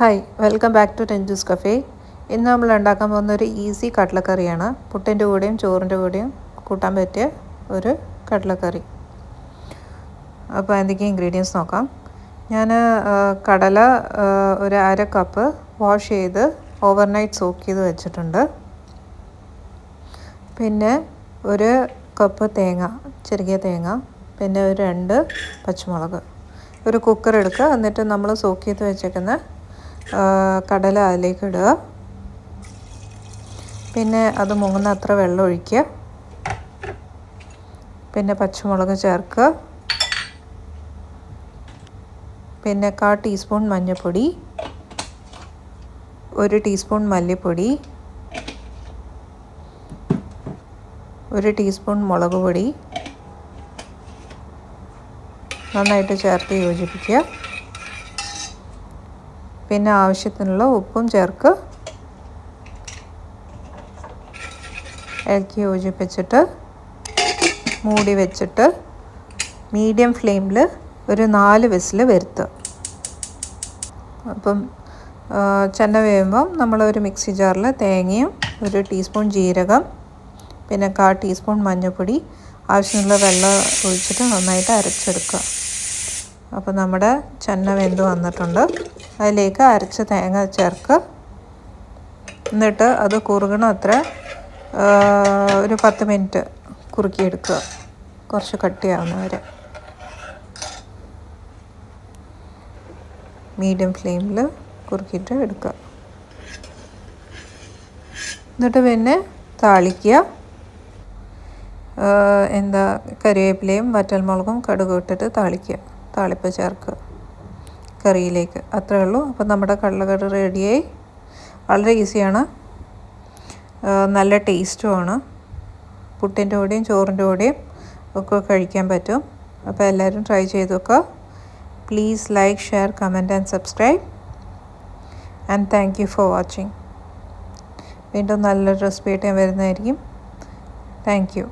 Hi, welcome back to ടെൻജൂസ് cafe. ഇന്ന് നമ്മൾ ഉണ്ടാക്കാൻ പോകുന്ന ഒരു ഈസി കടലക്കറിയാണ്. പുട്ടിൻ്റെ കൂടെയും ചോറിൻ്റെ കൂടെയും കൂട്ടാൻ പറ്റിയ ഒരു കടലക്കറി. അപ്പോൾ എന്തൊക്കെ ഇൻഗ്രീഡിയൻസ് നോക്കാം. ഞാൻ കടല ഒരു 1/2 കപ്പ് വാഷ് ചെയ്ത് ഓവർനൈറ്റ് സോക്ക് ചെയ്ത് വെച്ചിട്ടുണ്ട്. പിന്നെ 1 കപ്പ് തേങ്ങ, ചെറിയ തേങ്ങ, പിന്നെ ഒരു 2 പച്ചമുളക്. ഒരു കുക്കർ എടുക്കുക, എന്നിട്ട് നമ്മൾ സോക്ക് ചെയ്ത് വെച്ചേക്കുന്ന കടല അതിലേക്ക് ഇടുക. പിന്നെ അത് മുങ്ങുന്നത്ര വെള്ളം ഒഴിക്കുക. പിന്നെ പച്ചമുളക് ചേർക്കുക. പിന്നെ 1/4 ടീസ്പൂൺ മഞ്ഞൾപ്പൊടി, 1 ടീസ്പൂൺ മല്ലിപ്പൊടി, 1 ടീസ്പൂൺ മുളക് പൊടി നന്നായിട്ട് ചേർത്ത് യോജിപ്പിക്കുക. പിന്നെ ആവശ്യത്തിനുള്ള ഉപ്പും ചേർക്കുക. ഇളക്കി യോജിപ്പിച്ചിട്ട് മൂടി വെച്ചിട്ട് മീഡിയം ഫ്ലെയിമിൽ ഒരു 4 വിസിൽ വരുത്തുക. അപ്പം ചെന്ന വേവുമ്പം നമ്മളൊരു മിക്സി ജാറിൽ തേങ്ങയും 1 ടീസ്പൂൺ ജീരകം, പിന്നെ 1/4 ടീസ്പൂൺ മഞ്ഞൾപ്പൊടി, ആവശ്യമുള്ള വെള്ളം ഒഴിച്ചിട്ട് നന്നായിട്ട് അരച്ചെടുക്കുക. അപ്പോൾ നമ്മുടെ ചെന്ന വെന്ത് വന്നിട്ടുണ്ട്. അതിലേക്ക് അരച്ച തേങ്ങ ചേർക്കുക. എന്നിട്ട് അത് കുറുകണ അത്ര ഒരു 10 മിനിറ്റ് കുറുക്കിയെടുക്കുക, കുറച്ച് കട്ടിയാവുന്ന വരെ. മീഡിയം ഫ്ലെയിമിൽ കുറുക്കിയിട്ട് എടുക്കുക. എന്നിട്ട് പിന്നെ താളിക്കുക. കറിവേപ്പിലയും വറ്റൽമുളകും കടുക് ഇട്ടിട്ട് താളിക്കുക, താളിപ്പ് ചേർക്കുക കറിയിലേക്ക്. അത്രയേ ഉള്ളൂ. അപ്പോൾ നമ്മുടെ കടലക്കറി റെഡിയായി. വളരെ ഈസിയാണ്, നല്ല ടേസ്റ്റുമാണ്. പുട്ടിൻ്റെ കൂടെയും ചോറിൻ്റെ കൂടെയും ഒക്കെ കഴിക്കാൻ പറ്റും. അപ്പോൾ എല്ലാവരും ട്രൈ ചെയ്ത് നോക്കുക. Please like, share, comment and subscribe. And thank you for watching. വീണ്ടും നല്ലൊരു റെസിപ്പി ആയിട്ട് ഞാൻ വരുന്നതായിരിക്കും. Thank you.